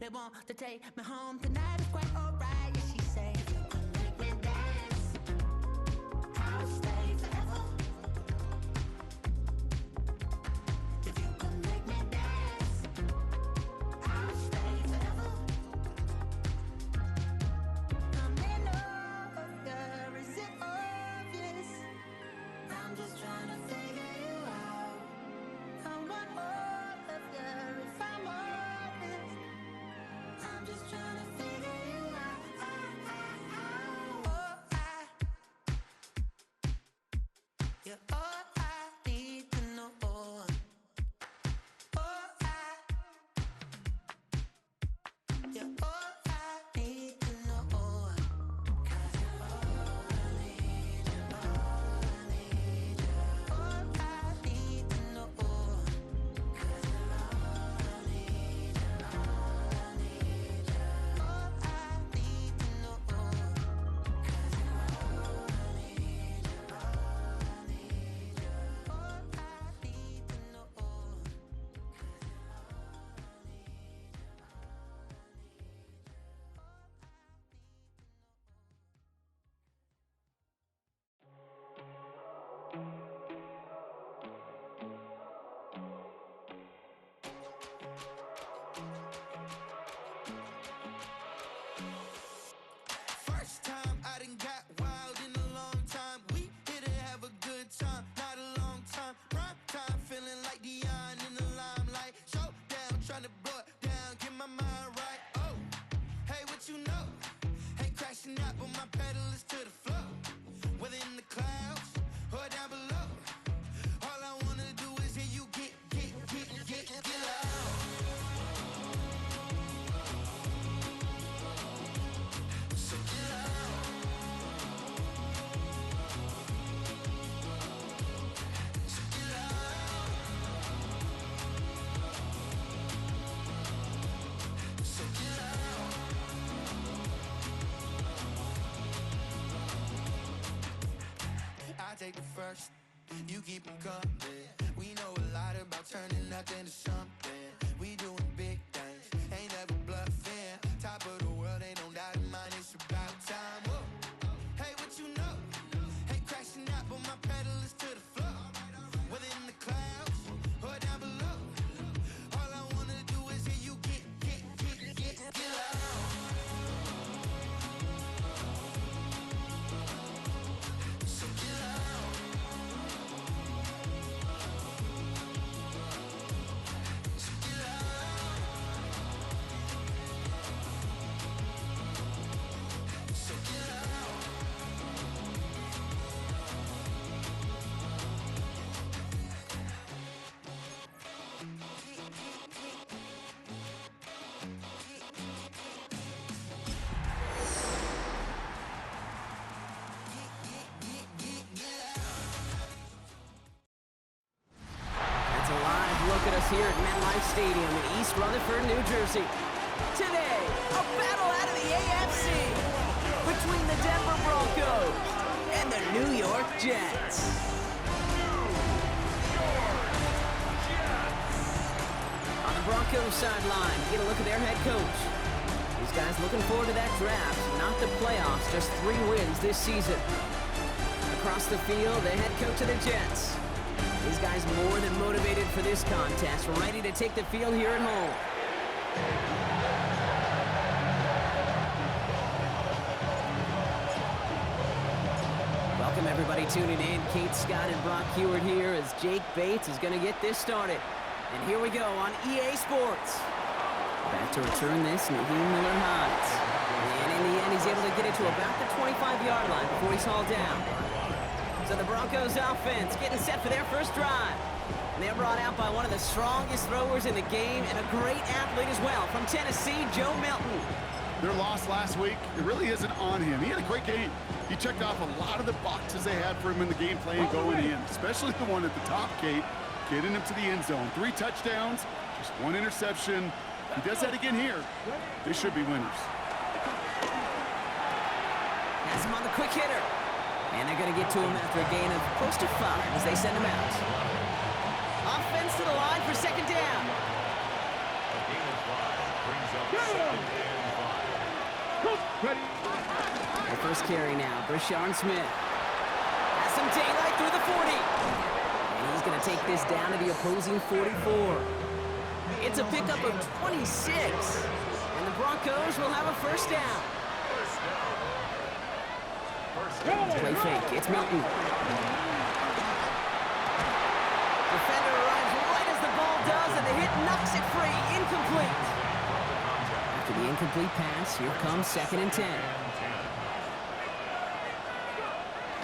They want to take me home tonight. It's quite alright. Yeah, she say, if you can make me dance, I'll stay forever. If you can make me dance, I'll stay forever. I'm in love, yeah, is it obvious? I'm just trying to figure you out. I want all of you if I'm honest. I'm just trying to figure you out. Oh, you're all I need to know. Oh, you're all I need to know. 'Cause you're all I need, you're all I need, you're all I need to know. 'Cause you're all I need, you're all I need, you're all I need to know. 'Cause you're all I need, you're all I need, you're all I need to know. 'Cause you're all I need, you're all I need, you're all I need, you're all I need. First time I done got wild in a long time. We here to have a good time, not a long time. Prime time, feeling like Dion in the limelight. Showdown, trying to blow it down, get my mind right. Oh, hey, what you know? Ain't crashing out, but my pedal is to the floor. Whether in the clouds or down below, all I wanna do is hear you get loud. So get loud. So get loud. So get loud. I take the first, you keep them coming. We know a lot about turning nothing to something. We doing big things, ain't never bluffing. Top of the world, ain't no doubt in mine, it's about time. Whoa. Hey, what you know? Ain't crashing out, but my pedal is to the floor. Whether in the clouds or down below, all I wanna do is hear you get loud. So get loud. So get loud. So get loud. It's a live look at us here at MetLife Stadium in East Rutherford, New Jersey. Today, a battle out of the AFC between the Denver Broncos and the New York Jets. On the Broncos sideline, get a look at their head coach. These guys looking forward to that draft, not the playoffs, just 3 wins this season. Across the field, the head coach of the Jets. These guys more than motivated for this contest, ready to take the field here at home. Welcome everybody tuning in. Kate Scott and Brock Heward here as Jake Bates is going to get this started. And here we go on EA Sports. Back to return this, Naheem Miller-Hines. And in the end, he's able to get it to about the 25-yard line before he's hauled down. So the Broncos offense getting set for their first drive. And they're brought out by one of the strongest throwers in the game and a great athlete as well from Tennessee, Joe Milton. Their loss last week, it really isn't on him. He had a great game. He checked off a lot of the boxes they had for him in the game plan going in, especially the one at the top, Kate, getting him to the end zone. 3 touchdowns, just 1 interception. He does that again here. They should be winners. Has him on the quick hitter. And they're going to get to him after a gain of close to 5 as they send him out. Offense to the line for second down. A gain of 5 brings up The first carry now, Brashard Smith. Has some daylight through the 40. And he's going to take this down to the opposing 44. It's a pickup of 26. And the Broncos will have a first down. Play fake, it's Milton. Defender arrives right as the ball does, and the hit knocks it free. Incomplete. After the incomplete pass, here comes 2nd and 10.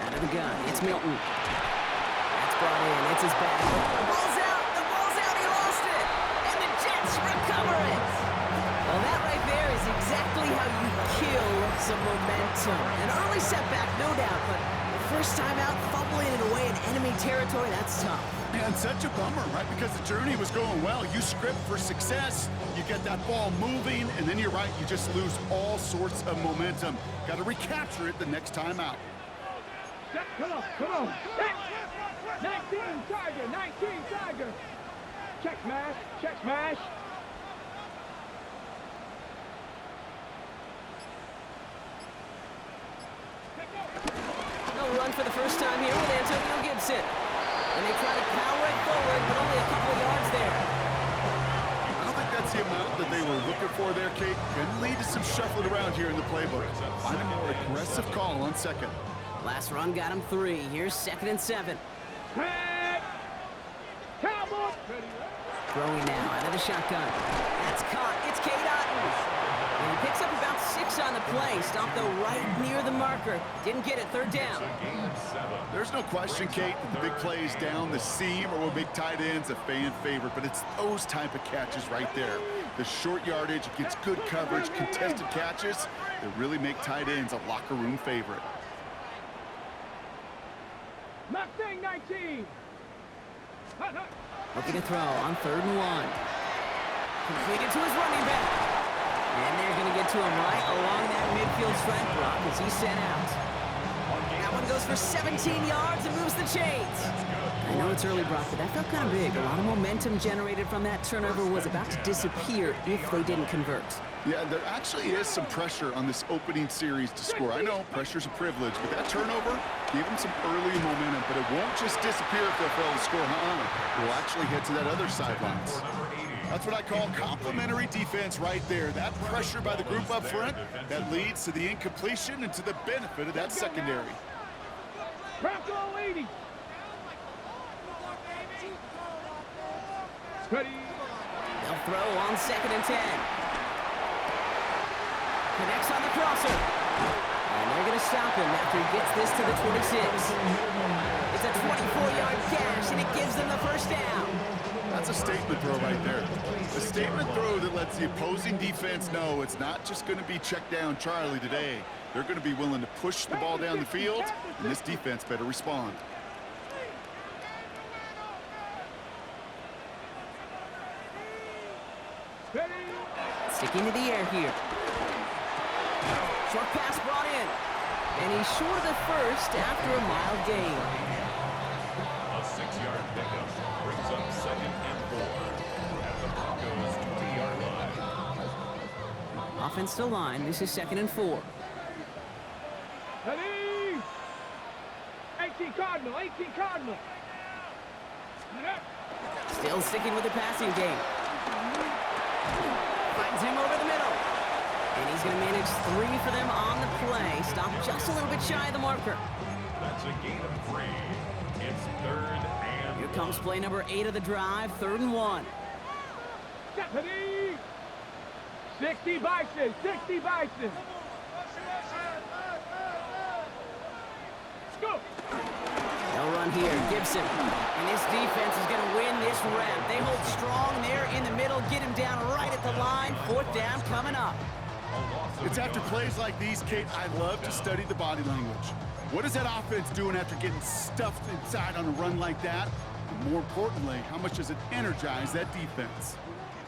Out of the gun, it's Milton. That's brought in, it's his back. The ball's out, he lost it! And the Jets recover it! Well, that right there is exactly how you kill some momentum. An early setback, no doubt, but the first time out, fumbling it away in enemy territory, that's tough. And such a bummer, right? Because the journey was going well. You script for success, you get that ball moving, and then you're right, you just lose all sorts of momentum. Got to recapture it the next time out. Come on. 19 Tiger. Check smash. No run for the first time here with Antonio Gibson. And they try to power it forward, but only a couple of yards there. I don't think that's the amount that they were looking for there, Kate. Can lead to some shuffling around here in the playbook. Find a more aggressive call on 2nd. Last run got him 3. Here's 2nd and 7. Cowboy. Throwing now out of the shotgun. That's caught. It's Cade Otton. And he picks up about 6 on the play. Stopped though right near the marker. Didn't get it. 3rd down. There's no question, Kate, that the big plays down the seam or with big tight ends, a fan favorite, but it's those type of catches right there. The short yardage, it gets good coverage, contested catches that really make tight ends a locker room favorite. Mustang 19. Looking to throw on 3rd and 1. Completed to his running back. And they're going to get to him right along that midfield stripe block as he's sent out. That one goes for 17 yards and moves the chains. I know it's early, Brock, but that felt kind of big. A lot of momentum generated from that turnover was about to disappear if they didn't convert. Yeah, there actually is some pressure on this opening series to score. I know pressure's a privilege, but that turnover gave them some early momentum, but it won't just disappear if they fail to score. It will actually head to that other sidelines. That's what I call complimentary defense right there. That pressure by the group up front, that leads to the incompletion and to the benefit of that secondary. Bronco 80. Ready. They'll throw on 2nd and 10. Connects on the crosser. And they're going to stop him after he gets this to the 26. It's a 24-yard gash, and it gives them the first down. That's a statement throw right there. A statement throw that lets the opposing defense know it's not just going to be check down Charlie today. They're going to be willing to push the ball down the field, and this defense better respond. Sticking to the air here. Short pass brought in. And he's short of the first after a mild gain. A 6-yard pickup brings up 2nd and 4 at the Broncos' 20-yard line. Offense to line. This is 2nd and 4. Ready. 18 Cardinal. Still sticking with the passing game. Finds him over the middle. And he's going to manage 3 for them on the play. Stopped just a little bit shy of the marker. That's a gain of 3. It's 3rd and Here comes play number 8 of the drive, 3rd and 1. Ready. 60 Bison. Let's go. They'll run here, Gibson. And this defense is going to win this rep. They hold strong there in the middle, get him down right at the line. 4th down coming up. It's after plays like these, Kate, I love to study the body language. What is that offense doing after getting stuffed inside on a run like that? And more importantly, how much does it energize that defense?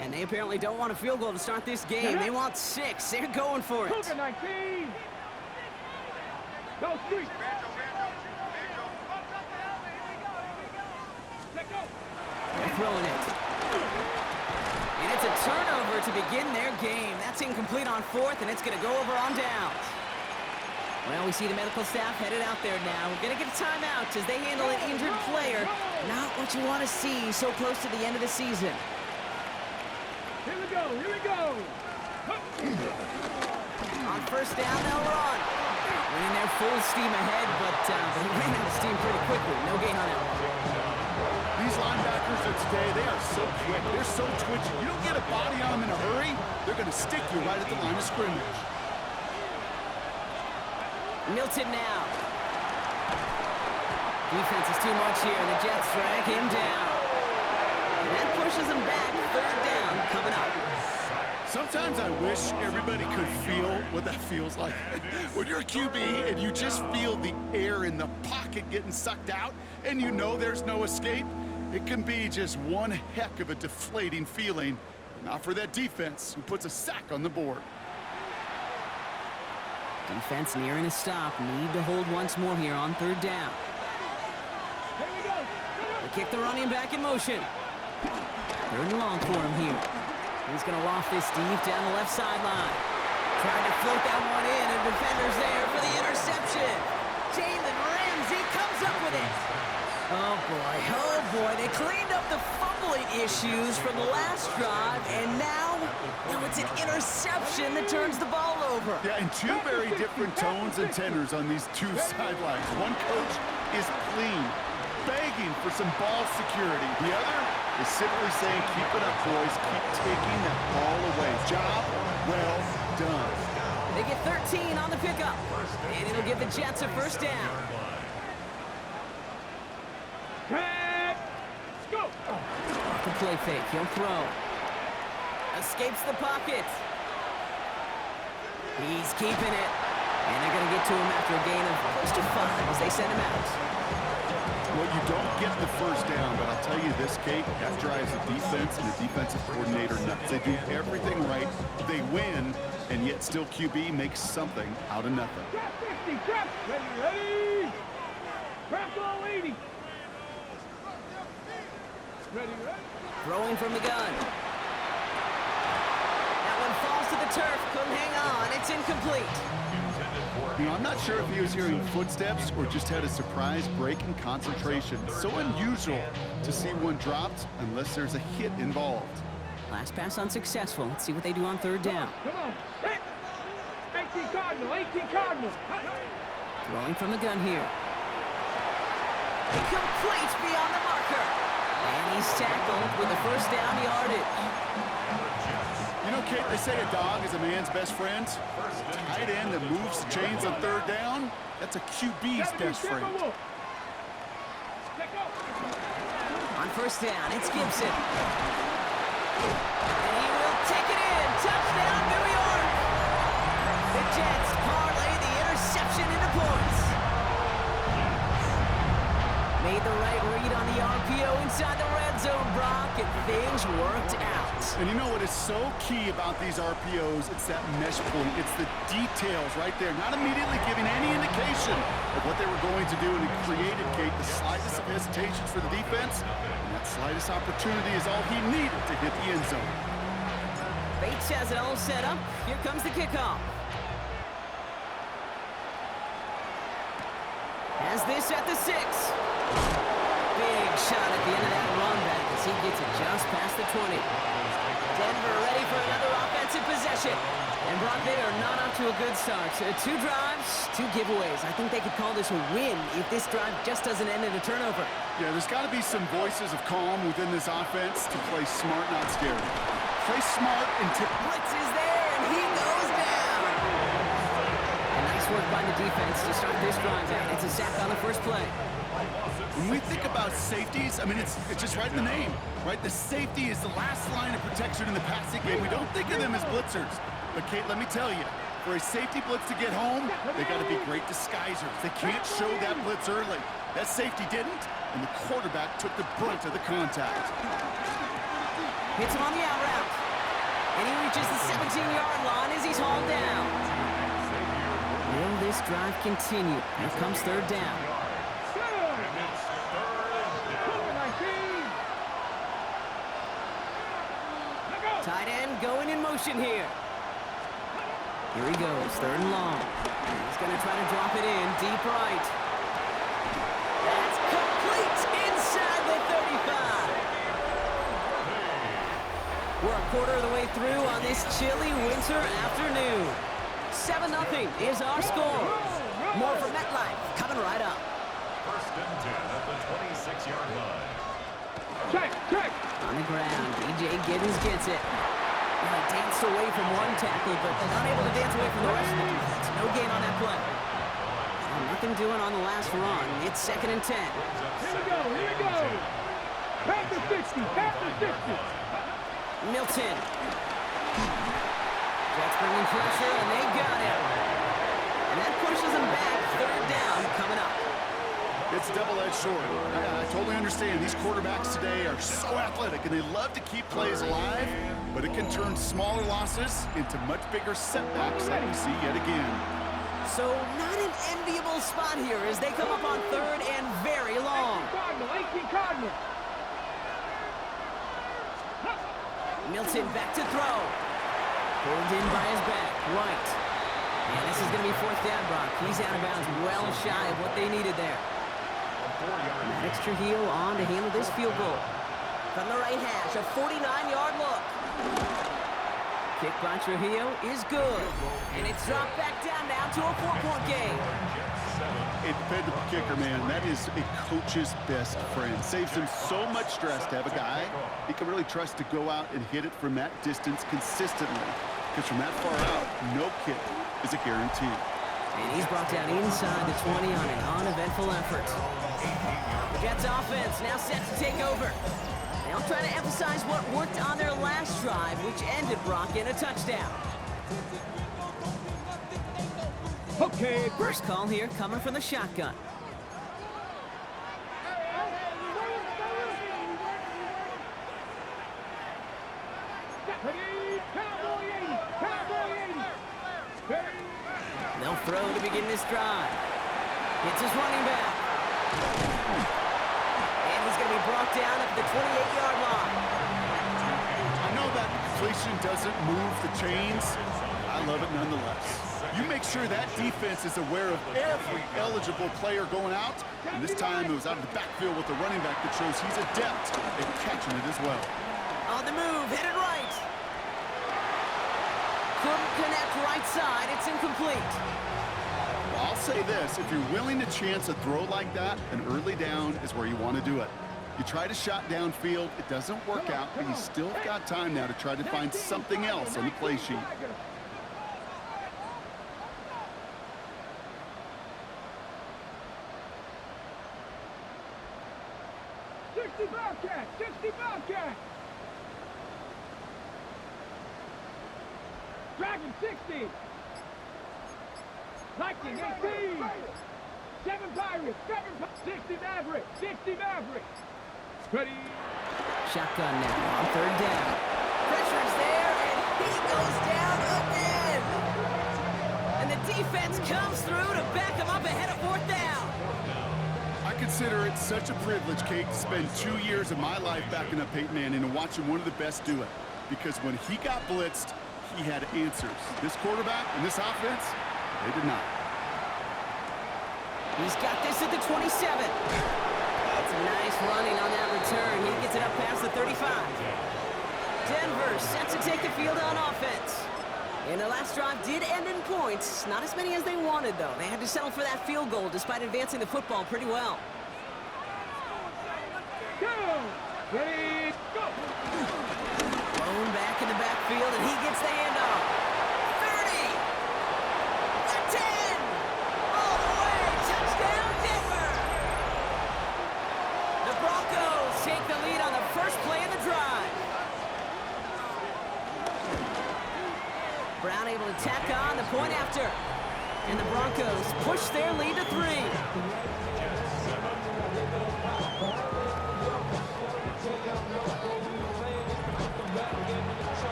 And they apparently don't want a field goal to start this game. They want 6. They're going for it. Cougar 19. No street. They're throwing it. And it's a turnover to begin their game. That's incomplete on fourth, and it's going to go over on downs. Well, we see the medical staff headed out there now. We're going to get a timeout as they handle an injured player. Not what you want to see so close to the end of the season. Here we go, here we go. On first down, they'll run. Running their full steam ahead, but he ran out of steam pretty quickly. No gain on that one. These linebackers of today, they are so quick. They're so twitchy. You don't get a body on them in a hurry, they're going to stick you right at the line of scrimmage. Milton now. Defense is too much here. The Jets drag him down. And that pushes him back. Third down coming up. Sometimes I wish everybody could feel what that feels like. When you're a QB and you just feel the air in the pocket getting sucked out and you know there's no escape, it can be just one heck of a deflating feeling. Not for that defense who puts a sack on the board. Defense nearing a stop. Need to hold once more here on third down. Here we go. They kick the running back in motion. Third and long for him here. He's going to loft this deep down the left sideline. Trying to float that one in, and defender's there for the interception. Jalen Ramsey comes up with it. Oh boy, they cleaned up the fumbling issues from the last drive, and now it's an interception that turns the ball over. Yeah, and two very different tones and tenors on these two sidelines. One coach is clean, begging for some ball security. The other is simply saying, keep it up, boys. Keep taking that ball away. Job well done. They get 13 on the pickup, and it'll give the Jets a first down. Let's go. The play fake, he'll throw. Escapes the pocket. He's keeping it. And they're going to get to him after a gain of close to 5 as they send him out. Well, you don't get the first down, but I'll tell you this, Kate, that drives the defense and the defensive coordinator nuts. They do everything right. They win, and yet still QB makes something out of nothing. Trap 50, trap. Ready. Trap all 80. Ready. Throwing from the gun. That one falls to the turf. Couldn't hang on. It's incomplete. You know, I'm not sure if he was hearing footsteps or just had a surprise break in concentration. So unusual to see one dropped unless there's a hit involved. Last pass unsuccessful. Let's see what they do on third down. Come on. Hit. 18 Cardinal, 18 Cardinal. Throwing from the gun here. Complete beyond the marker. And he's tackled with the first down yardage. You know, Kate, they say a dog is a man's best friend. A tight end that moves the chains on third down, that's a QB's best friend. On first down, it's Gibson. And he will take it in. Touchdown, New York. The Jets parlay the interception into points. Made the right read on the RPO inside the red zone, Brock, and things worked out. And you know what is so key about these RPOs? It's that mesh point. It's the details right there. Not immediately giving any indication of what they were going to do, and it created, Kate, the slightest of hesitations for the defense. And that slightest opportunity is all he needed to hit the end zone. Bates has it all set up. Here comes the kickoff. Has this at the 6. Big shot at the end of that run back as he gets it just past the 20. Denver ready for another offensive possession. And Brock, they are not off to a good start. 2 drives, 2 giveaways. I think they could call this a win if this drive just doesn't end in a turnover. Yeah, there's got to be some voices of calm within this offense to play smart, not scared. Play smart and Blitz is there, and he goes down. And nice work by the defense to start this drive out. It's a sack on the first play. When we think about safeties, I mean, it's just right in the name, right? The safety is the last line of protection in the passing game. We don't think of them as blitzers. But, Kate, let me tell you, for a safety blitz to get home, they got to be great disguisers. They can't show that blitz early. That safety didn't, and the quarterback took the brunt of the contact. Hits him on the out route. And he reaches the 17-yard line as he's hauled down. Will this drive continue? Here comes third down. motion here. Here he goes, 3rd and long. He's going to try to drop it in, deep right. That's complete inside the 35. We're a quarter of the way through on this chilly winter afternoon. 7-0 is our score. More from MetLife coming right up. 1st and 10 at the 26-yard line. Check, check. On the ground, DJ Giddens gets it. Well, he danced away from one tackle, but unable to dance away from the rest of the defense. No gain on that play. Well, nothing doing on the last run. It's 2nd and 10. Here we go, here we go. Pass the 60, pass the 60. Milton. Jets bringing pressure, and they got him. And that pushes them back. 3rd down coming up. It's a double-edged sword. I totally understand. These quarterbacks today are so athletic, and they love to keep plays alive, but it can turn smaller losses into much bigger setbacks that we see yet again. So not an enviable spot here as they come up on 3rd and very long. Cardinal, 18 Cardinal. Milton back to throw. Pulled in by his back, right. And this is going to be 4th down, Brock. He's out of bounds, well shy of what they needed there. Maddox Trujillo on to handle this field goal. From the right hash, a 49-yard look. Kick by Trujillo is good. And it's dropped back down now to a 4-point game. A dependable kicker, man. That is a coach's best friend. Saves him so much stress to have a guy he can really trust to go out and hit it from that distance consistently. Because from that far out, no kick is a guarantee. And he's brought down inside the 20 on an uneventful effort. Jets offense now set to take over. They'll try to emphasize what worked on their last drive, which ended Brock in a touchdown. Okay, First call here coming from the shotgun. ready, Cowboy 80, Cowboy 80. Ready. They'll throw to begin this drive. It's his running back. And he's going to be brought down at the 28-yard line. I know that completion doesn't move the chains. I love it nonetheless. You make sure that defense is aware of every eligible player going out. And this time it was out of the backfield with the running back that shows he's adept at catching it as well. On the move, headed right. Couldn't connect right side. It's incomplete. Well, I'll say this. If you're willing to chance a throw like that, an early down is where you want to do it. You try to shot downfield, it doesn't work out, but you still got time now to try to find something else on the play sheet. Bobcat, 60 Bobcat. Dragon 60. Lightning 18. 7 Pirates, 60 Maverick, 60 Maverick. Ready. Shotgun now on 3rd down. Pressure's there, and he goes down again. And the defense comes through to back him up ahead of 4th down. I consider it such a privilege, Kate, to spend 2 years of my life backing up Peyton Manning and watching one of the best do it. Because when he got blitzed, he had answers. This quarterback and this offense, they did not. He's got this at the 27. It's a nice running on that return. He gets it up past the 35. Denver set to take the field on offense. And their last drive did end in points. Not as many as they wanted, though. They had to settle for that field goal despite advancing the football pretty well. Go. Ready. Go. Blown back in the backfield, and he gets the handoff. 30. The 10. All the way. Touchdown, Denver. The Broncos take the lead on the first play of the drive. Brown able to tack on the point after. And the Broncos push their lead to 3.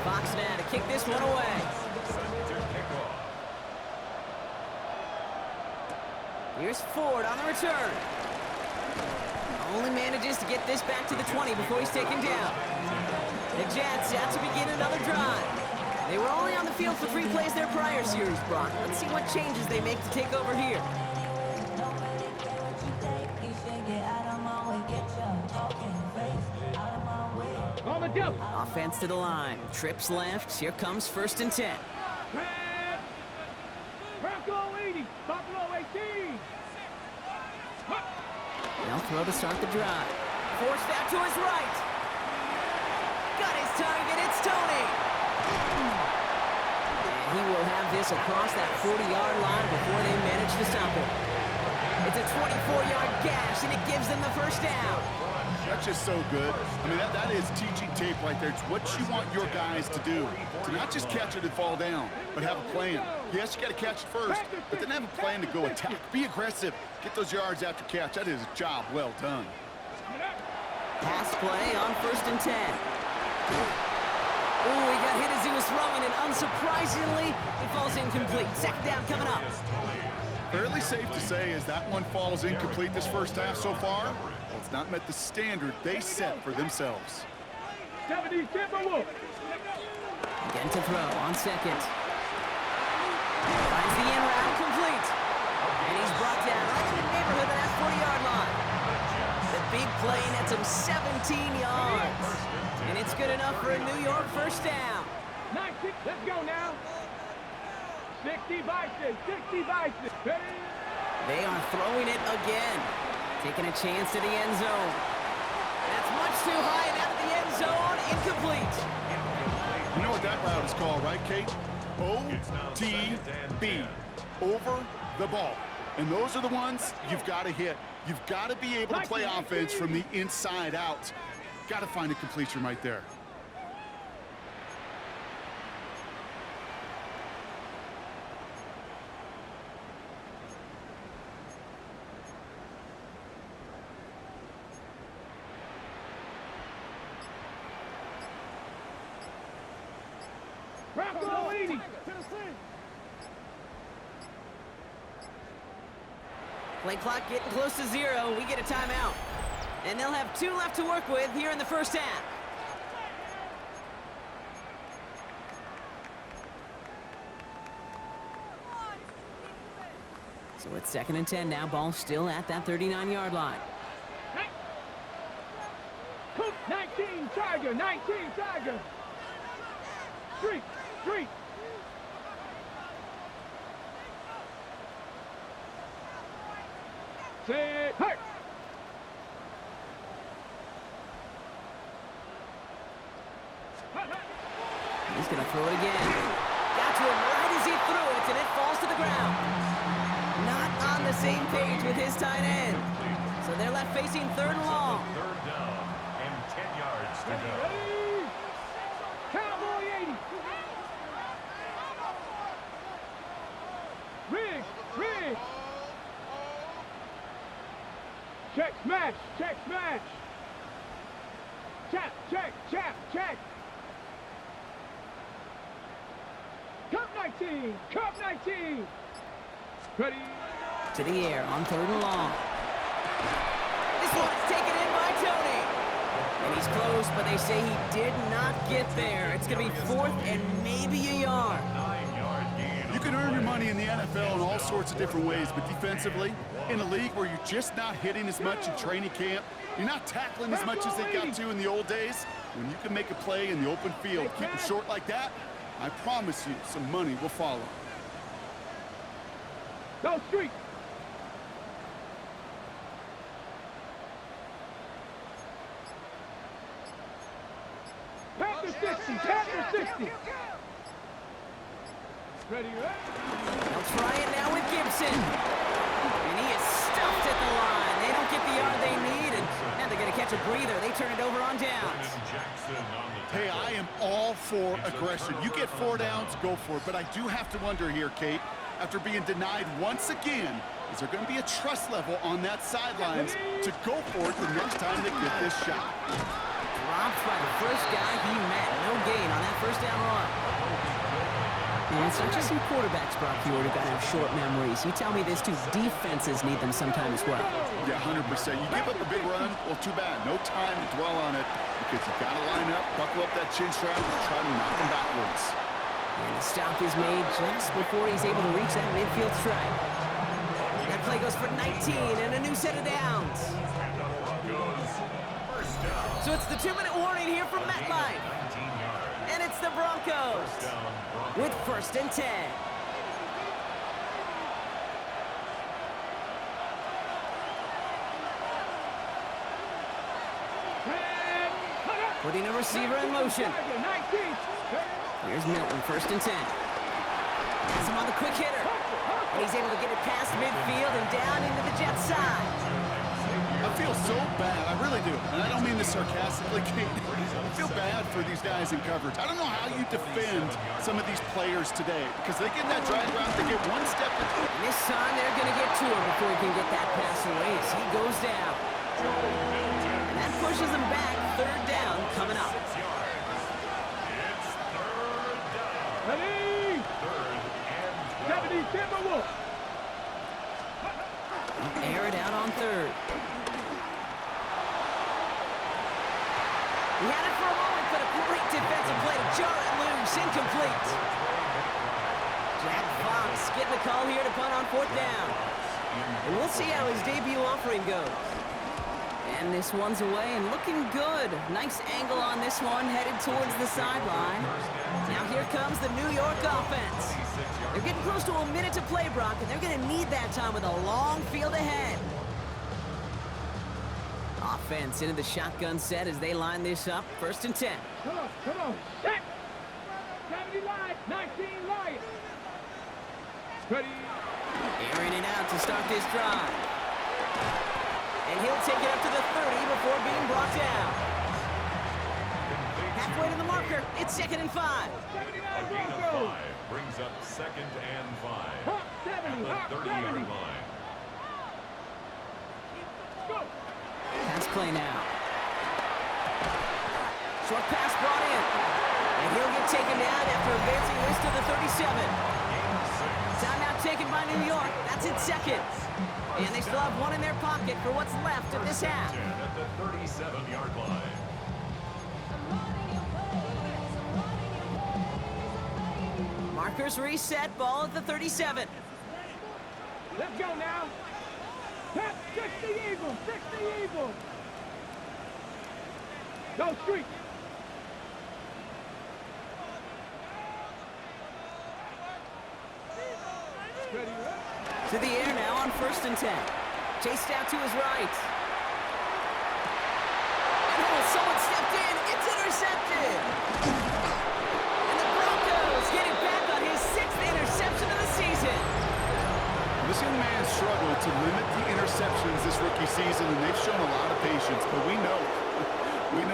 Fox now to kick this one away. Here's Ford on the return. Only manages to get this back to the 20 before he's taken down. The Jets out to begin another drive. They were only on the field for 3 plays their prior series, Brock. Let's see what changes they make to take over here. On the jump. Offense to the line. Trips left. Here comes 1st and 10. Pass. Bronco 80. Buffalo 18. They'll throw to start the drive. Forced out to his right. Got his target. It's Tony. And he will have this across that 40-yard line before they manage to stop him. It's a 24-yard gash, and it gives them the first down. That's just so good. I mean, that is teaching tape right there. It's what you want your guys to do. To not just catch it and fall down, but have a plan. Yes, you got to catch it first, but then have a plan to go attack. Be aggressive. Get those yards after catch. That is a job well done. Pass play on 1st and 10. Ooh, he got hit as he was throwing, and unsurprisingly, it falls incomplete. 2nd down coming up. Fairly safe to say as that one falls incomplete this first half so far, well, it's not met the standard they set for themselves. 70 Timberwolves. Again to throw on 2nd. Finds the in route complete. And he's brought down right in the neighborhood of that 40-yard line. The big play nets him 17 yards. And it's good enough for a New York first down. 19. Let's go now. 60 Bison. 60 Bison. Ready? They are throwing it again. Taking a chance to the end zone. That's much too high and out of the end zone. Incomplete. You know what that route is called, right, Kate? OTB. Over the ball. And those are the ones you've got to hit. You've got to be able to play offense from the inside out. Got to find a completion right there. Bronco 80. Play clock getting close to 0. We get a timeout. And they'll have 2 left to work with here in the first half. So it's 2nd and 10 now. Ball still at that 39-yard line. 19 Tiger. 19 Tiger. Street. Street. Set. Hurt. He's going to throw it again. Got to him right as he threw it, and it falls to the ground. Not on the same page with his tight end. So they're left facing 3rd and long. 3rd down and 10 yards to go. Ready? Cowboy 80. Rig. Rig. Check smash. Check smash. Chap. Check. Chap. Check. Cup 19. Cup 19. Ready? To the air on 3rd and long. This one is taken in by Tony. And he's close, but they say he did not get there. It's going to be 4th and maybe a yard. 9-yard gain. You can earn your money in the NFL in all sorts of different ways, but defensively, in a league where you're just not hitting as much in training camp, you're not tackling as much as they got to in the old days, when you can make a play in the open field, keep them short like that, I promise you some money will follow. Go street. Panther 60. Panther 60. Ready, ready? They'll try it now with Gibson. And he is stuffed at the line. They don't get the yard they need, and now they're going to catch a breather. They turn it over on downs. Jackson on the Hey, I am all for aggression. You get 4 downs, go for it. But I do have to wonder here, Kate, after being denied once again, is there going to be a trust level on that sidelines to go for it the next time they get this shot? Dropped by the first guy he met. No gain on that first down run. And it's not just some quarterbacks, Brock Hewitt, who got to have short memories. You tell me this too, defenses need them sometime as well. Yeah, 100%. You give up a big run, well, too bad. No time to dwell on it because you've got to line up, buckle up that chin strap, and try to knock them backwards. And the stop is made just before he's able to reach that midfield stripe. That play goes for 19 and a new set of downs. So it's the 2-minute warning here from MetLife. And it's the Broncos with 1st and 10. Putting a receiver in motion. Here's Milton, 1st and 10. Has him on the quick hitter. And he's able to get it past midfield and down into the Jets' side. I feel so bad, I really do. And I don't mean this sarcastically, Kate. I feel bad for these guys in coverage. I don't know how you defend some of these players today because they get that drag route, they get one step. And this time they're going to get to him before he can get that pass away as he goes down. And that pushes him back. 3rd down coming up. Ready? 70 Timberwolves. Air it out on 3rd. He had it for a moment, but a great defensive play to jar it loose. Incomplete. Jack Fox getting the call here to punt on 4th down. And we'll see how his debut offering goes. And this one's away and looking good. Nice angle on this one, headed towards the sideline. Now here comes the New York offense. They're getting close to a minute to play, Brock, and they're going to need that time with a long field ahead. Offense into the shotgun set as they line this up. 1st and 10. Come on. Set. 70 line, 19 line. Ready? Airing it out to start this drive. And he'll take it up to the 30 before being brought down. Halfway to the marker. It's 2nd and 5. 79 A gain of Broncos. 5 brings up 2nd and 5 Hawk 70, at the Hawk 30-yard 70. line. Go. Pass play now. Short pass brought in. And he'll get taken down after advancing this to the 37. Timeout taken by New York. That's in 2nd. And they still have one in their pocket for what's left of this half. 10 at the 37-yard line. Markers reset. Ball at the 37. Let's go now. Tap 60 Eagles, 60 Eagles. Go street. Ready, To the air now on 1st and 10. Chased out to his right. And someone stepped in. It's intercepted. And the Broncos get it back on his 6th interception of the season. This young man struggled to limit the interceptions this rookie season, and they've shown a lot of patience. But we know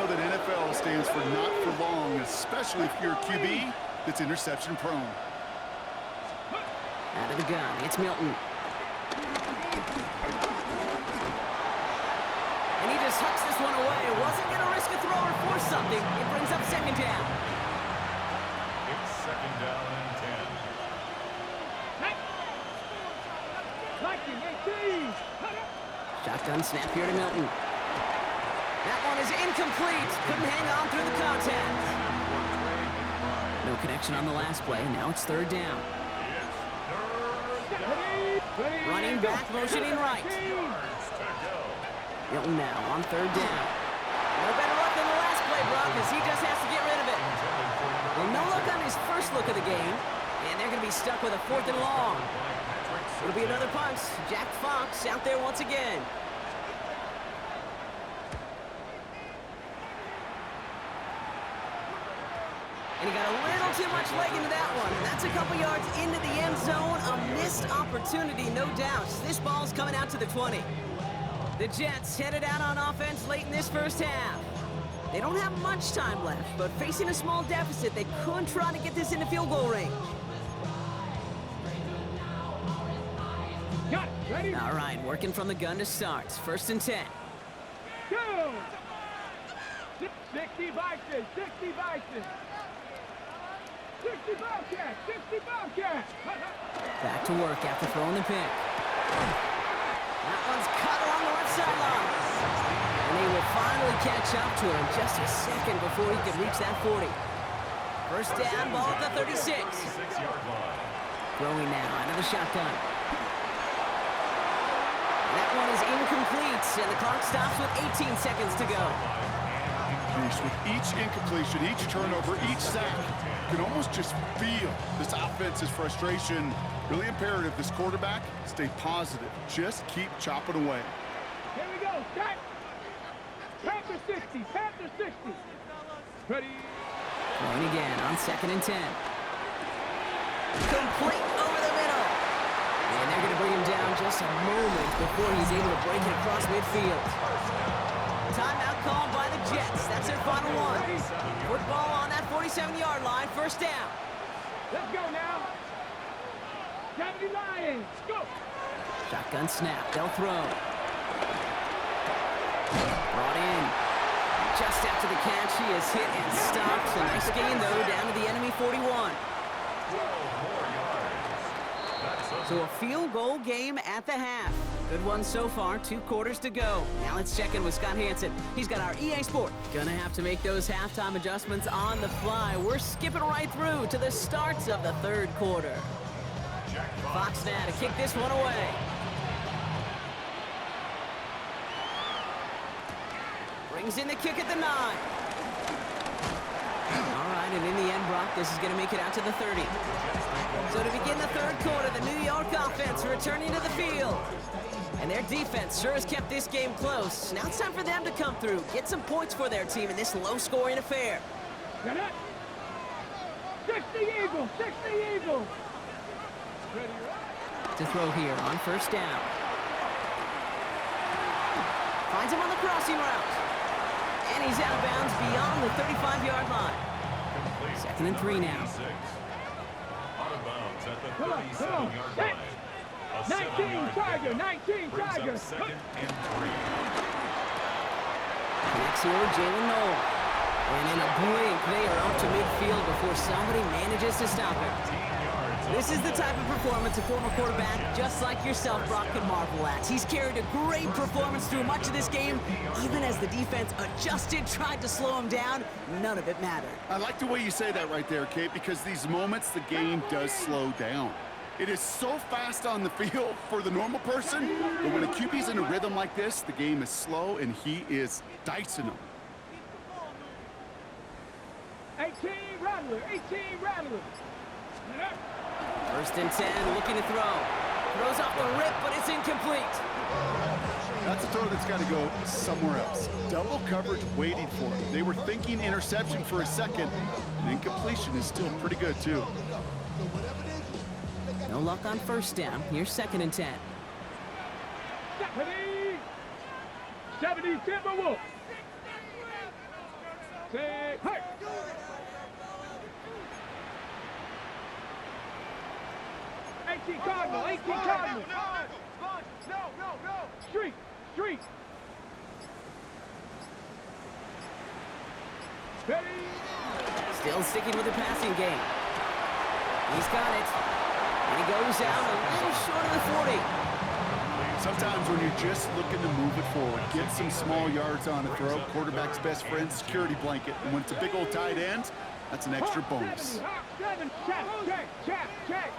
that NFL stands for not for long, especially if you're a QB that's interception prone. Out of the gun, it's Milton. And he just hucks this one away. Wasn't going to risk a throw or force something. It brings up 2nd down. It's 2nd down and 10. 19, 18. Shotgun snap here to Milton. That one is incomplete. Couldn't hang on through the contact. No connection on the last play. Now it's 3rd down. Running back, motioning right. Milton now on 3rd down. No better luck than the last play, Brock, as he just has to get rid of it. Well, no luck on his first look of the game, and they're going to be stuck with a 4th and long. It'll be another punt. Jack Fox out there once again. And he got a little too much leg into that one. That's a couple yards into the end zone. A missed opportunity, no doubt. This ball's coming out to the 20. The Jets headed out on offense late in this first half. They don't have much time left, but facing a small deficit, they could try to get this into field goal range. Got it. Ready? All right, working from the gun to start. 1st and 10. Go. 60 Vikings, 60 Vikings. 60 Bobcat! 60 Bobcat! Back to work after throwing the pick. That one's cut along the left sideline. And they will finally catch up to him just a second before he can reach that 40. First down, ball at the 36. 36-yard line. Throwing now out of the shotgun. That one is incomplete, and the clock stops with 18 seconds to go. With each incompletion, each turnover, each sack, you can almost just feel this offense's frustration. Really imperative this quarterback stay positive. Just keep chopping away. Here we go, set! Panther 60, Panther 60. Ready? Throwing again on 2nd and 10. Complete over the middle. And they're going to bring him down just a moment before he's able to break it across midfield. Timeout called by the Jets. That's their final one. Football on that 47-yard line. First down. Let's go now. 70 Lions, go! Shotgun snap. They'll throw. Brought in. Just after the catch, he is hit and stopped. A nice gain, though, down to the enemy 41. So a field goal game at the half. Good one so far, 2 quarters to go. Now let's check in with Scott Hansen. He's got our EA Sport. Gonna have to make those halftime adjustments on the fly. We're skipping right through to the starts of the 3rd quarter. Fox now to kick this one away. Brings in the kick at the 9. All right, and in the end, Brock, this is gonna make it out to the 30. So to begin the 3rd quarter, the New York offense returning to the field. And their defense sure has kept this game close. Now it's time for them to come through, get some points for their team in this low-scoring affair. Get it? 60 Eagles, 60 Eagles. Ready, To throw here on first down. Finds him on the crossing route. And he's out of bounds beyond the 35-yard line. 2nd and 3 now. Out of bounds at the Come on, 37-yard line. 19 Tiger, 19 Tiger. Second and 3. Connects here with Jalen Noel. And in a blink, they are up to midfield before somebody manages to stop him. This is the type of performance a former quarterback, just like yourself, Brock, can marvel at. He's carried a great performance through much of this game. Even as the defense adjusted, tried to slow him down, none of it mattered. I like the way you say that right there, Kate, because these moments the game does slow down. It is so fast on the field for the normal person, but when a QB's in a rhythm like this, the game is slow and he is dicing them. 18 Rattler, 18 Rattler. 1st and 10, looking to throw. Throws off the rip, but it's incomplete. That's a throw that's got to go somewhere else. Double coverage waiting for him. They were thinking interception for a second, and incompletion is still pretty good, too. No luck on first down. Here's 2nd and 10. 70 Timberwolves. Say, hey! 18 Cardinal, 18 Cardinal. No. Street. Ready? Still sticking with the passing game. He's got it. And he goes out a little short of the 40. Sometimes when you're just looking to move it forward, get some small yards on a throw, quarterback's best friend, security blanket. And when it's a big old tight end, that's an extra bonus. 7, check.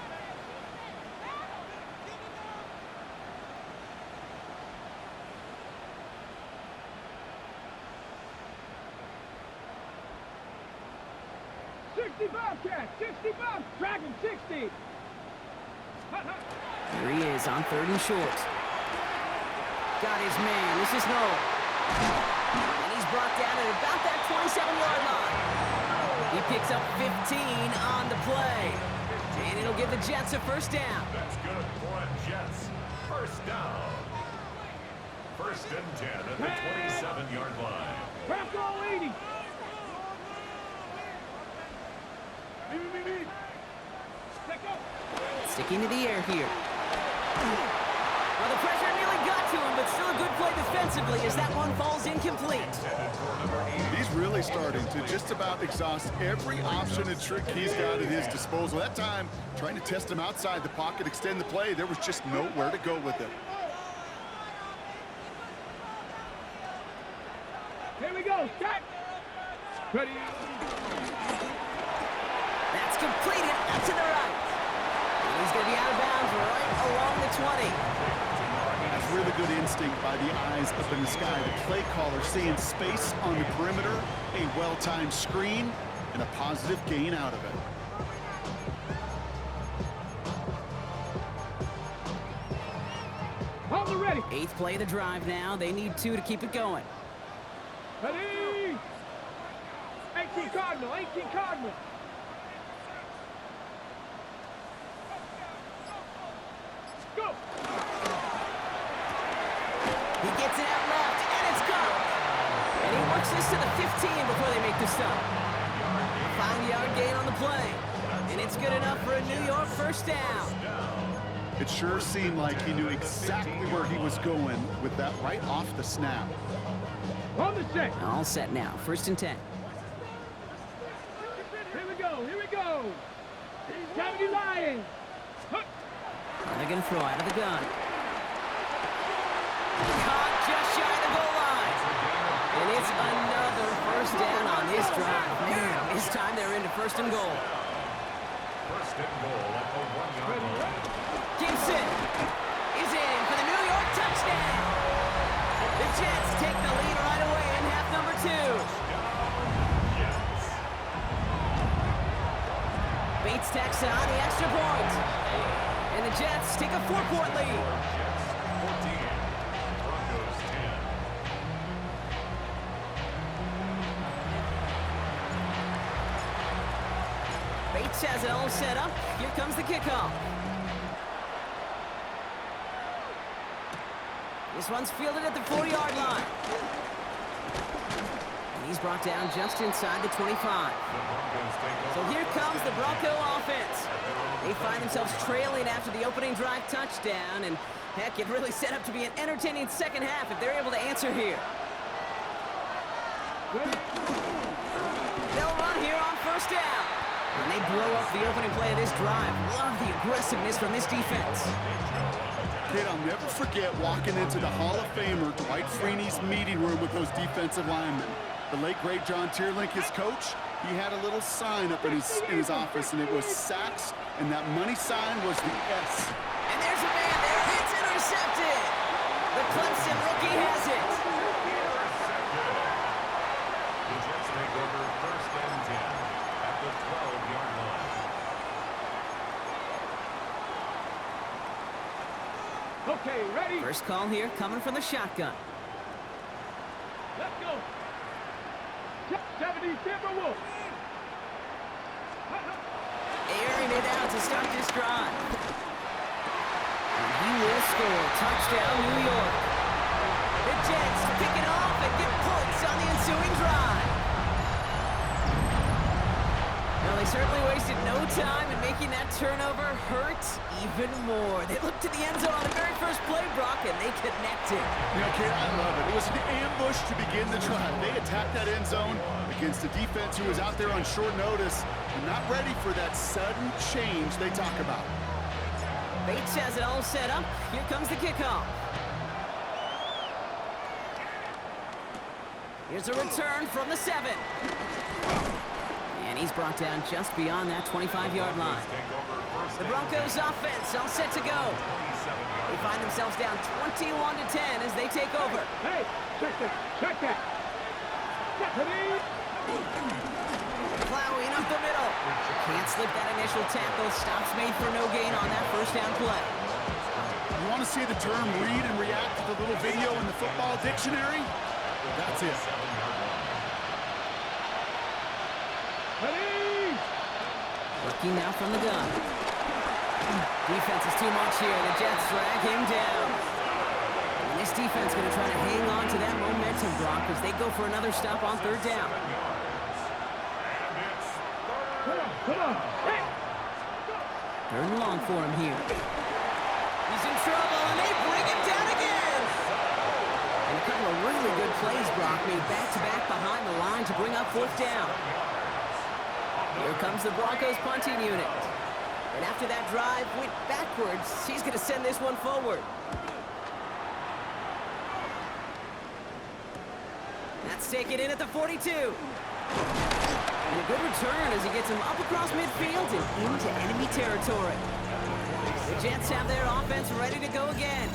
Bobcat, 60 Bob, Dragon 60. Here he is on 3rd and short. Got his man. This is Noel. And he's brought down at about that 27-yard line. He picks up 15 on the play. And it'll give the Jets a first down. That's good for the Jets. First down. 1st and 10 at the 27-yard line. Bronco 80. Sticking to the air here. Well, the pressure nearly got to him, but still a good play defensively as that one falls incomplete. He's really starting to just about exhaust every option and trick he's got at his disposal. That time, trying to test him outside the pocket, extend the play, there was just nowhere to go with it. Here we go. Set. Ready. That's completed out to the right. And he's going to be out of bounds right along the 20. That's really good instinct by the eyes up in the sky. The play caller seeing space on the perimeter, a well-timed screen, and a positive gain out of it. Hold it ready. 8th play of the drive now. They need 2 to keep it going. Ready. 18 Cardinal. 18 Cardinal. Go. He gets it out left, and it's gone. And he works this to the 15 before they make the stop. 5-yard gain on the play. And it's good enough for a New York first down. It sure seemed like he knew exactly where he was going with that right off the snap. On the set. All set now. 1st and 10. Here we go. Here we go. 70 Lions. Hook. And they're going to throw out of the gun. Caught just shy of the goal line. And it's another first down on this drive. Man, this time they're into 1st and goal. 1st and goal at the 1-yard line. Gibson is in for the New York touchdown. The Jets take the lead right away in half number 2. Bates tacks on the extra point. And the Jets take a 4-point lead. Jets 14, Broncos 10. Bates has it all set up. Here comes the kickoff. This one's fielded at the 40-yard line. And he's brought down just inside the 25. So here comes the Bronco offense. They find themselves trailing after the opening drive touchdown, and heck, it really set up to be an entertaining second half if they're able to answer here. They'll run here on 1st down. And they blow up the opening play of this drive. Love the aggressiveness from this defense. Kid, I'll never forget walking into the Hall of Famer Dwight Freeney's meeting room with those defensive linemen. The late, great John Tierlink, his coach, he had a little sign up in his office, and it was sacks, and that money sign was the S. And there's a man there. It's intercepted. The Clemson rookie has it. The Jets take over 1st and 10 at the 12-yard line. Okay, ready. First call here coming from the shotgun. Let's go. 70 Timberwolves. Airing it out to start this drive. And he will score. Touchdown, New York. The Jets pick it off and get points on the ensuing drive. Well, they certainly wasted no time in making that turnover hurt even more. They looked to the end zone on the very first play, Brock, and they connected. You know, kid, I love it. It was an ambush to begin the drive. They attacked that end zone against a defense who was out there on short notice and not ready for that sudden change they talk about. Bates has it all set up. Here comes the kickoff. Here's a return from the 7. And he's brought down just beyond that 25-yard line. The Broncos offense all set to go. They find themselves down 21-10 as they take over. Hey, check that. Check that. Ready. Plowing up the middle. Can't slip that initial tackle. Stops made for no gain on that first down play. You want to see the term read and react to the little video in the football dictionary? That's it. Ready. Working now from the gun. Defense is too much here. The Jets drag him down. And this defense going to try to hang on to that momentum, Brock, as they go for another stop on 3rd down. Come on. Hey. 3rd and long for him here. He's in trouble, and they bring it bring up fourth down. Here comes the Broncos punting unit. And after that drive went backwards, he's going to send this one forward. That's taken in at the 42. And a good return as he gets him up across midfield and into enemy territory. The Jets have their offense ready to go again.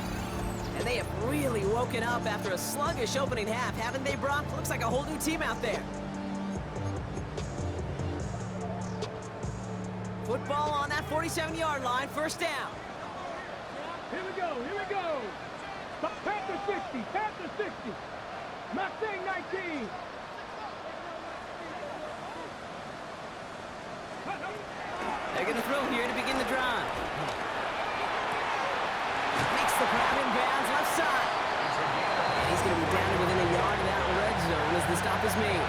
And they have really woken up after a sluggish opening half, haven't they, Brock? Looks like a whole new team out there. Football on that 47-yard line, first down. Here we go, here we go. Panther 60, Panther 60. Mustang 19. They're going to throw here to begin the drive. Makes the grab in bounds left side. And he's going to be down to within a yard of that red zone as the stop is made.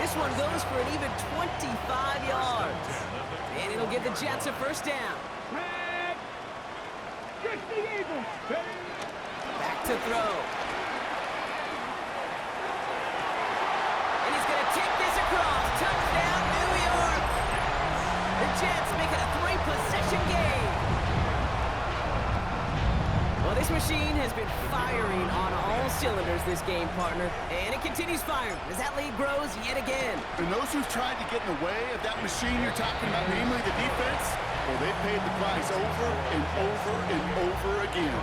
This one goes for an even 25 yards. And it'll give the Jets a first down. Back to throw. And he's going to take this across. Touchdown, New York. The Jets make it a 3-possession game. Well, this machine has been firing on all cylinders this game, partner. And it continues firing as that lead grows yet again. And those who've tried to get in the way of that machine you're talking about, namely the defense, well, they've paid the price over and over and over again.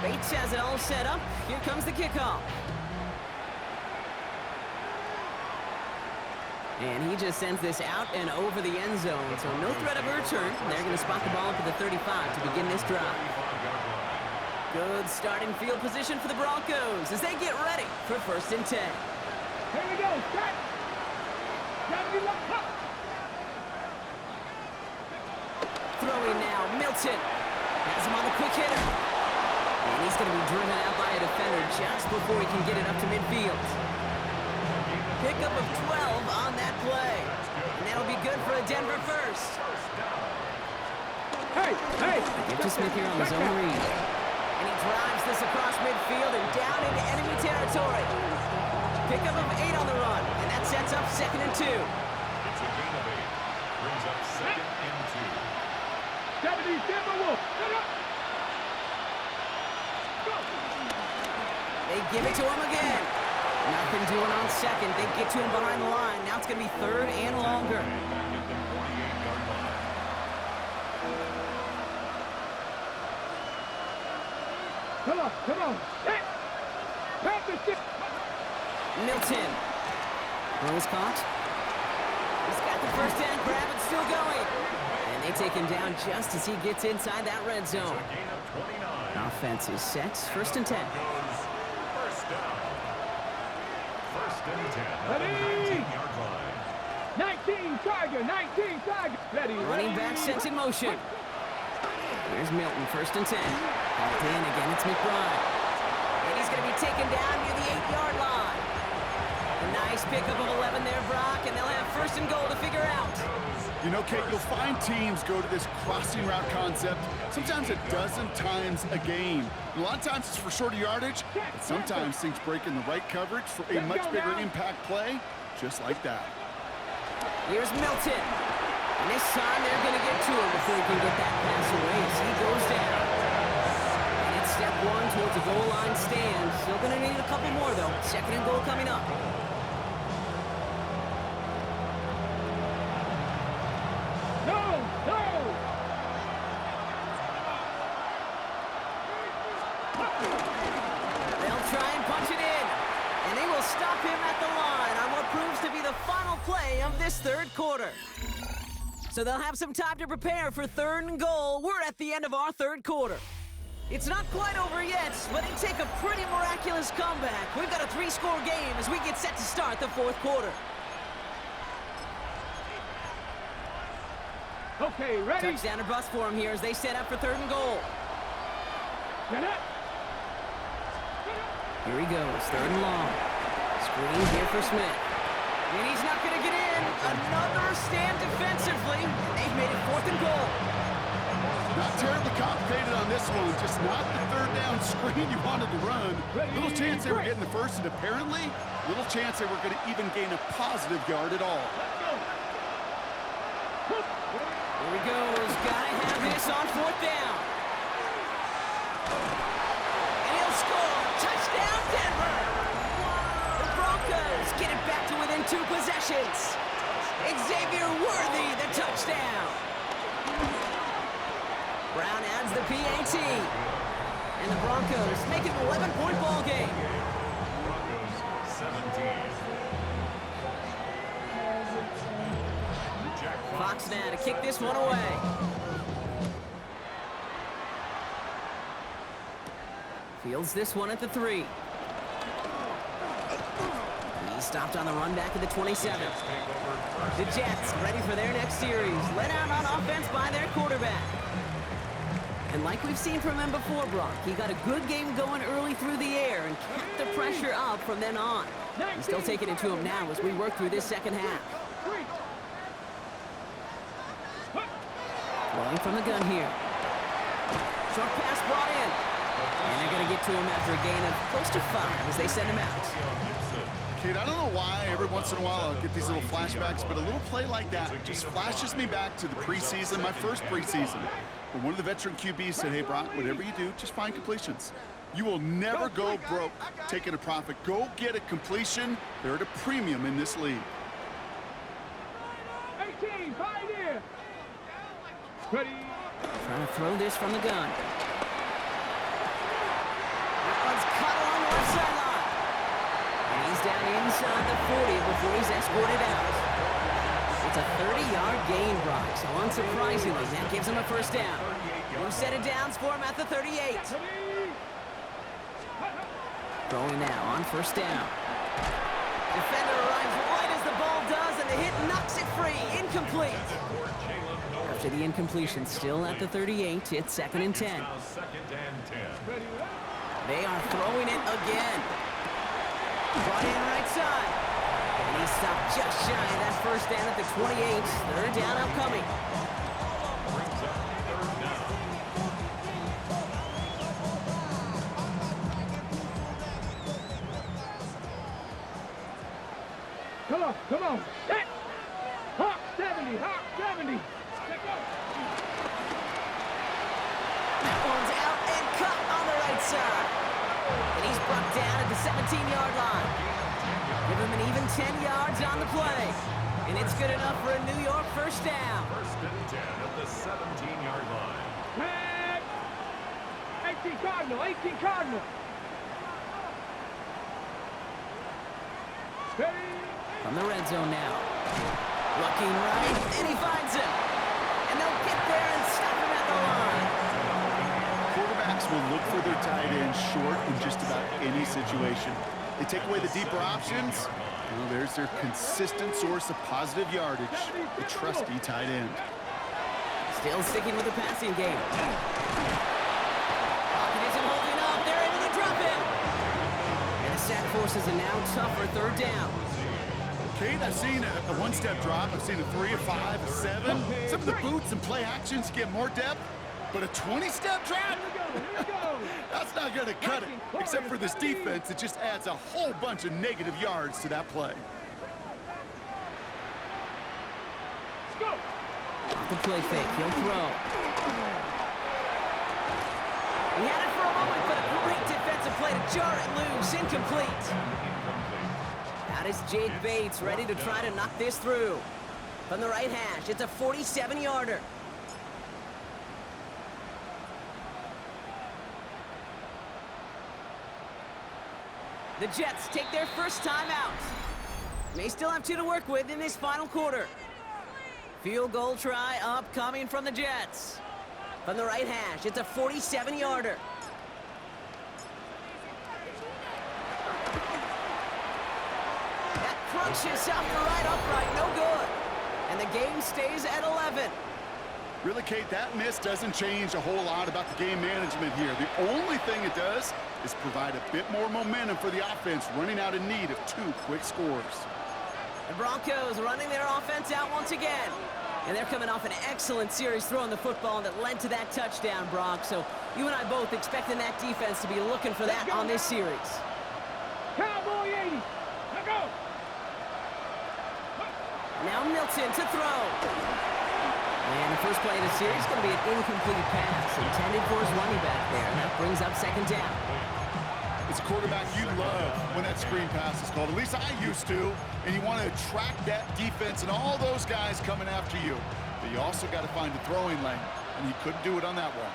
Bates has it all set up. Here comes the kickoff. And he just sends this out and over the end zone, so no threat of a return. They're going to spot the ball up at the 35 to begin this drive. Good starting field position for the Broncos as they get ready for first and 10. Here we go, set. Throwing now, Milton. Has him on the quick hitter. And he's going to be driven out by a defender just before he can get it up to midfield. Pickup of 12 on that play. And that'll be good for a Denver first. Hey! Give to Smith here on his own read. And he drives this across midfield and down into enemy territory. Pickup of 8 on the run. And that sets up 2nd and 2. It's a gain of 8. Brings up 2nd and 2. 70 Timberwolves. They give it to him again. Nothing doing on 2nd. They get to him behind the line. Now it's going to be 3rd and longer. Come on. Hey! Milton. Throw is caught. He's got the first down grab and still going. And they take him down just as he gets inside that red zone. Offense is set. 1st and 10. First down. 1st and 10 at the Ready? 19-yard line. 19 Tiger. Ready. Running back sent in motion. Here's Milton, 1st and 10. Hauled in again, it's McBride. And he's going to be taken down near the 8-yard line. A nice pickup of 11 there, Brock, and they'll have 1st and goal to figure out. You know, Kate, you'll find teams go to this crossing route concept sometimes a dozen times a game. And a lot of times it's for shorter yardage, but sometimes things break in the right coverage for a much bigger impact play, just like that. Here's Milton. And this time they're going to get to him before he can get that pass away as he goes down. And it's step 1 towards a goal line stand. Still going to need a couple more, though. 2nd and goal coming up. They'll try and punch it in. And they will stop him at the line on what proves to be the final play of this 3rd quarter. So they'll have some time to prepare for 3rd and goal. We're at the end of our 3rd quarter. It's not quite over yet, but it take a pretty miraculous comeback. We've got a 3-score game as we get set to start the 4th quarter. Okay, ready. Touchdown and bust for him here as they set up for 3rd and goal. Here he goes, 3rd and long. Screen here for Smith. And he's not going to get in. Another stand defensively. They've made it 4th and goal. Not terribly complicated on this one, just not the third down screen you wanted to run. Little chance they were getting the first, and apparently, little chance they were going to even gain a positive yard at all. Here we go. Gotta have this on fourth down. And he'll score. Touchdown, Denver. The Broncos get it back to within 2 possessions. Xavier Worthy, the touchdown. Brown adds the PAT. And the Broncos make it an 11-point ball game. Broncos 17. Fox now to kick this one away. Fields this one at the 3. He stopped on the run back at the 27. The Jets ready for their next series. Let out on offense by their quarterback. And like we've seen from him before, Brock, he got a good game going early through the air and kept the pressure up from then on. He's still taking it to him now as we work through this second half. Throwing from the gun here. Short pass brought in. And they're going to get to him after a gain of close to 5 as they send him out. Kate, I don't know why every once in a while I'll get these little flashbacks, but a little play like that just flashes me back to the preseason, my first preseason. When one of the veteran QBs said, hey, Brock, whatever you do, just find completions. You will never go broke taking a profit. Go get a completion. They're at a premium in this league. 18, pioneer. Ready. Trying to throw this from the gun. That one's cut along the left sideline. And he's down inside the 40 before he's escorted out. It's a 30-yard gain, Brock, so unsurprisingly, that gives him a first down. New set of downs for him at the 38. Throwing now on first down. Defender arrives right as the ball does, and the hit knocks it free. Incomplete. After the incompletion, still at the 38, it's 2nd and 10. Now 2nd and 10. They are throwing it again. Brought in right side. And he stopped just shy of that first down at the 28. 3rd down upcoming. Brings up 3rd down. Come on. Set. Hawk 70, Hawk 70. Let go. That one's out and cut on the right side. And he's brought down at the 17-yard line. Give him an even 10 yards on the play. And it's good enough for a New York first down. 1st and 10 at the 17-yard line. Tag. 18 Cardinal, 18 Cardinal. Steady. From the red zone now. Looking right, and he finds him. And they'll get there and stop him at the line. Quarterbacks will look for their tight end short in just about any situation. They take away the deeper options. Well, there's their consistent source of positive yardage, the trusty tight end. Still sticking with the passing game. Pocket isn't holding up. They're able to drop him. And the sack forces a now tougher 3rd down. Kate, I've seen a one-step drop. I've seen a 3, a 5, a 7. Some of the boots and play actions get more depth, but a 20-step drop? That's not going to cut it. Except for this defense, it just adds a whole bunch of negative yards to that play. Off the play fake, he'll throw. He had it for a moment, but a great defensive play to jar it loose. Incomplete. Out is Jake Bates, ready to try to knock this through. From the right hash, it's a 47-yarder. The Jets take their first time out. They still have 2 to work with in this final quarter. Field goal try upcoming from the Jets. From the right hash, it's a 47-yarder. That crunches out the right upright, no good. And the game stays at 11. Really, Kate, that miss doesn't change a whole lot about the game management here. The only thing it does is provide a bit more momentum for the offense running out in need of 2 quick scores. The Broncos running their offense out once again. And they're coming off an excellent series throwing the football that led to that touchdown, Brock. So you and I both expecting that defense to be looking for that on this series. Cowboy 80. Let go. Now Milton to throw. And the first play of the series is going to be an incomplete pass intended for his running back there. And that brings up second down. As a quarterback, you love when that screen pass is called. At least I used to. And you want to attract that defense and all those guys coming after you. But you also got to find a throwing lane. And he couldn't do it on that one.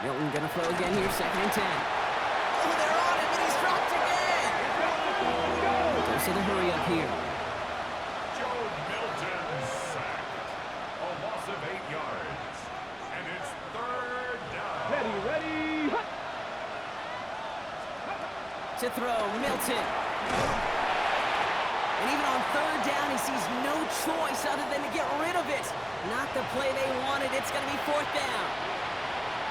Milton going to throw again here, second and 10. Oh, they're on him, and he's dropped again. Goes to the hurry up here. Joe Milton sacked. A loss of 8 yards. And it's third down. Ready. To throw, Milton. And even on third down, he sees no choice other than to get rid of it. Not the play they wanted. It's going to be fourth down.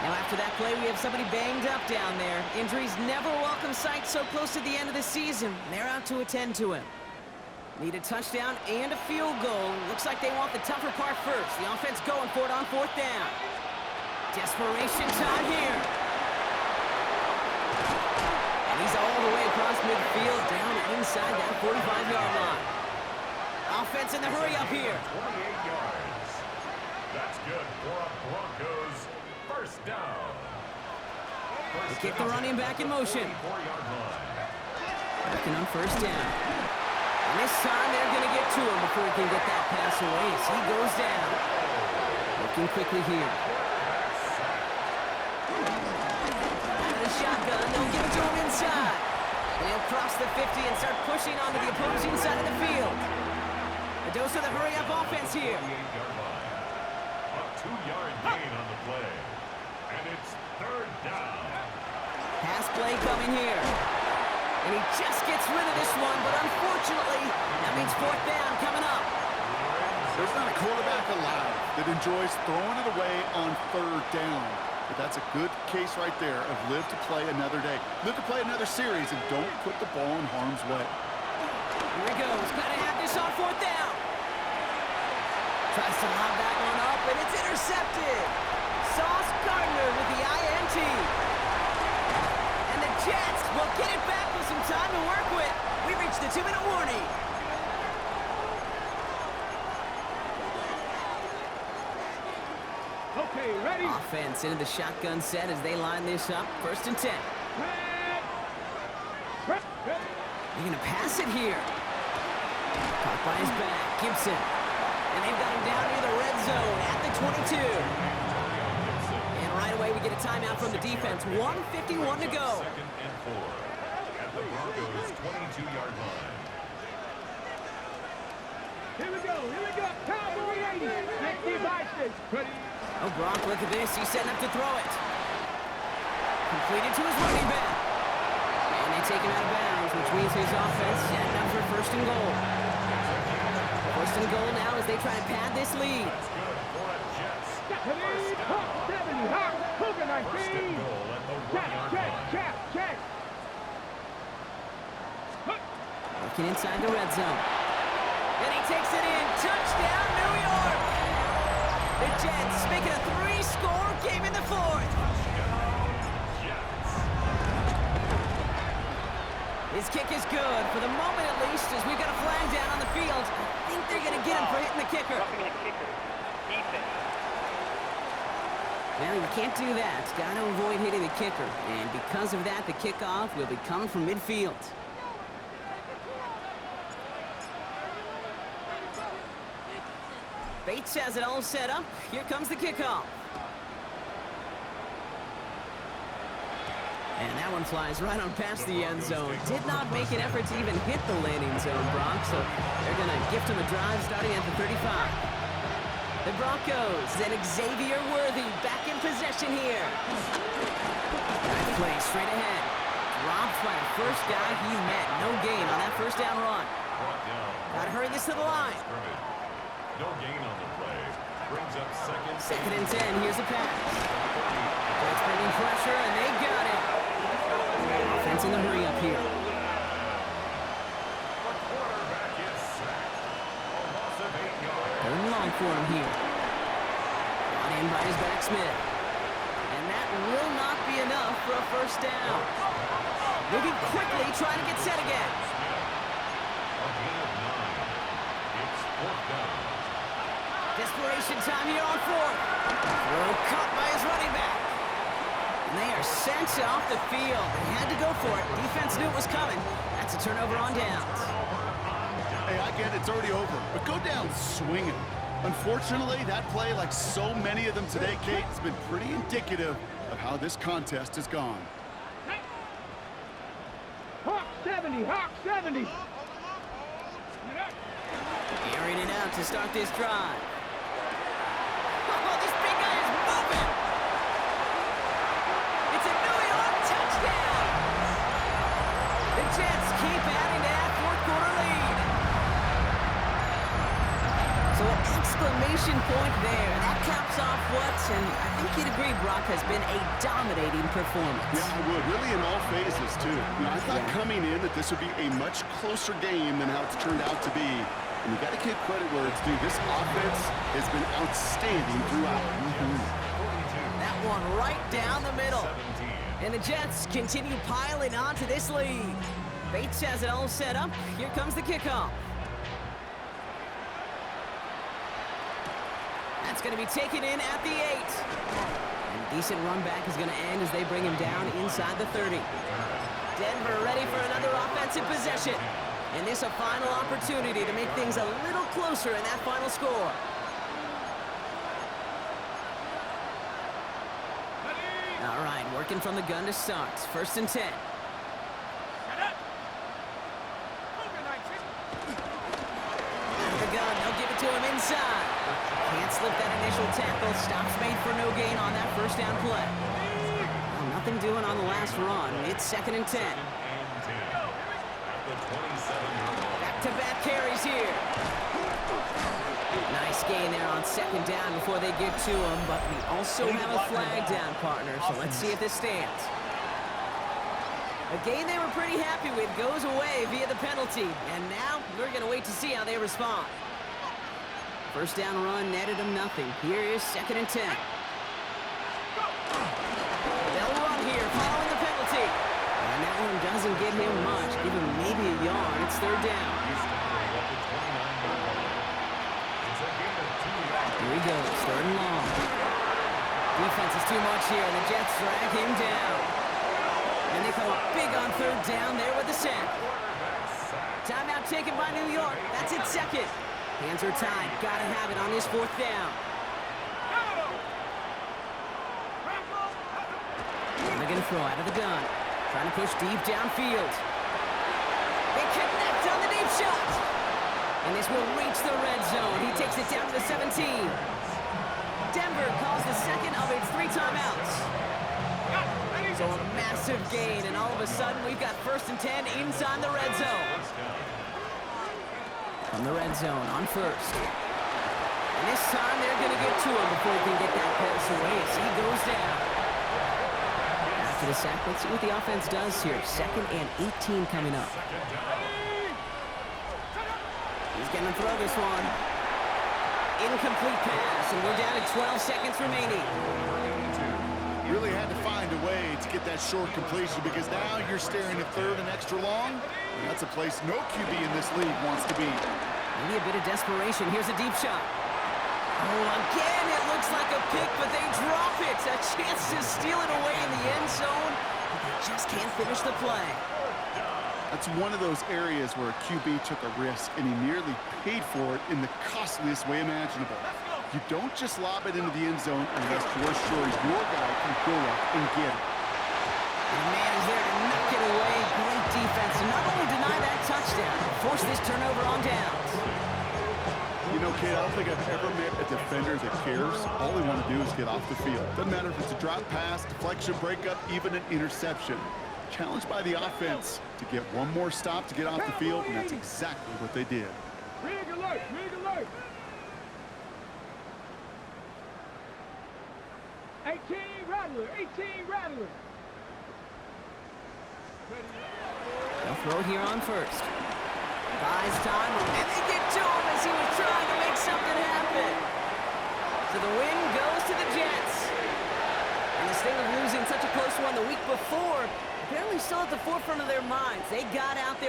Now after that play, we have somebody banged up down there. Injuries never a welcome sight so close to the end of the season. They're out to attend to him. Need a touchdown and a field goal. Looks like they want the tougher part first. The offense going for it on fourth down. Desperation time here. And he's all the way across midfield, down inside that 45-yard line. Offense in the hurry up here. 28 yards. That's good for a Broncos first down. They kick the running back in motion. 44-yard line. Working on first down. And this time they're going to get to him before he can get that pass away as he goes down. Looking quickly here. Out of the shotgun, they'll give it to him inside. And he'll cross the 50 and start pushing onto the opposing side of the field. A dose of the hurry-up offense here. 48-yard line. A 2-yard gain on the play. And it's third down. Pass play coming here. And he just gets rid of this one, but unfortunately, that means fourth down coming up. There's not a quarterback alive that enjoys throwing it away on third down. But that's a good case right there of live to play another day. Live to play another series and don't put the ball in harm's way. Here he goes. Got to have this on fourth down. Tries to lob that one up, and it's intercepted. Sauce Gardner with the INT. And the Jets will get it back with some time to work with. We reached the 2-minute warning. Okay, ready. Offense into the shotgun set as they line this up. First and 10. They're going to pass it here. Caught by his back. Gibson. And they've got him down near the red zone at the 22. And right away we get a timeout from the defense. 1:51 to go. Second and 4 at the Broncos' 22-yard line. Here we go. Cowboy 80. Next devices. Ready. Oh, Brock, look at this. He's setting up to throw it. Completed to his running back. And they take him out of bounds, which means his offense setting up for first and goal. First and goal now as they try to pad this lead. That's good for a Jets. Ready. Pump 70. Hot. Cougar First 19. and goal at the 1-yard line. Check. Working inside the red zone. And he takes it in. Touchdown, New York! The Jets make it a 3-score game in the fourth. Jets. His kick is good, for the moment at least, as we've got a flag down on the field. I think they're going to get him for hitting the kicker. Well, you can't do that. Got to avoid hitting the kicker. And because of that, the kickoff will be coming from midfield. Bates has it all set up. Here comes the kickoff. And that one flies right on past the end zone. Did not make an effort to even hit the landing zone, Brock. So they're going to gift him a drive starting at the 35. The Broncos and Xavier Worthy back in possession here. That play straight ahead. Dropped by the first guy he met. No gain on that first down run. Brought down. Got to hurry this to the line. No gain on the play. Brings up Second and 10. Here's a pass. That's bringing pressure, and they got it. Offense in the hurry up here. for him here. Brought in by his backsmith. And that will not be enough for a first down. Moving quickly, trying to get set again. It's fourth down. Desperation time here on fourth. Throw caught by his running back. And they are sent off the field. They had to go for it. Defense knew it was coming. That's a turnover on downs. Hey, I get it, it's already over, but go down swinging. Unfortunately, that play, like so many of them today, Kate, has been pretty indicative of how this contest has gone. Hawk 70, Hawk 70. Airing it out to start this drive. Oh, this big guy is moving. It's a New York touchdown. The Jets keep adding to that fourth-quarter lead. So an exclamation point there. That caps off what, and I think you'd agree, Brock, has been a dominating performance. Yeah, I would. Really in all phases, too. You know, I thought coming in that this would be a much closer game than how it's turned out to be. And you got to give credit where it's due. This offense has been outstanding throughout. That one right down the middle. And the Jets continue piling onto this lead. Bates has it all set up. Here comes the kickoff. That's going to be taken in at the 8. And a decent run back is going to end as they bring him down inside the 30. Denver ready for another offensive possession. And this a final opportunity to make things a little closer in that final score. All right, working from the gun to start. First and 10. Out of the gun, they'll give it to him inside. Can't slip that initial tackle. Stops made for no gain on that first down play. Well, nothing doing on the last run. It's second and 10. Back-to-back carries here. Nice gain there on second down before they get to him, but we also have a flag down, partner, so let's see if this stands. A gain they were pretty happy with goes away via the penalty, and now we're going to wait to see how they respond. First down run netted them nothing. Here is second and 10. They'll run here following the penalty. And that one doesn't get him much. Give him maybe a yard. It's third down. Here he goes, third and long. Defense is too much here, and the Jets drag him down. And they come up big on third down there with the sack. Timeout taken by New York. That's its second. Hands are tied. Gotta have it on this fourth down. They're gonna throw out of the gun. Trying to push deep downfield. They connect on the deep shot. And this will reach the red zone. He takes it down to the 17. Denver calls the second of its 3 timeouts. So a massive gain, and all of a sudden we've got first and 10 inside the red zone. From the red zone on first. And this time they're going to get to him before he can get that pass away as he goes down. After the sack, let's see what the offense does here. Second and 18 coming up. He's going to throw this one. Incomplete pass, and we're down to 12 seconds remaining. Really had to find a way to get that short completion because now you're staring at third and extra long. And that's a place no QB in this league wants to be. Maybe a bit of desperation. Here's a deep shot. Oh, again, it looks like a pick, but they drop it. A chance to steal it away in the end zone, but they just can't finish the play. That's one of those areas where a QB took a risk, and he nearly paid for it in the costliest way imaginable. You don't just lob it into the end zone unless you're sure your guy can go up and get it. And the man is there to knock it away. Great defense. And not only deny that touchdown, but force this turnover on downs. You know, Kate, I don't think I've ever met a defender that cares. All they want to do is get off the field. Doesn't matter if it's a drop pass, deflection, breakup, even an interception. Challenged by the offense to get one more stop to get off the field, and that's exactly what they did. Rig alert, rig alert. 18 Rattler, 18 Rattler. They'll throw here on first. Buys time, and they get to him as he was trying to make something happen. So the win goes to the Jets. And the sting of losing such a close one the week before apparently still at the forefront of their minds. They got out there,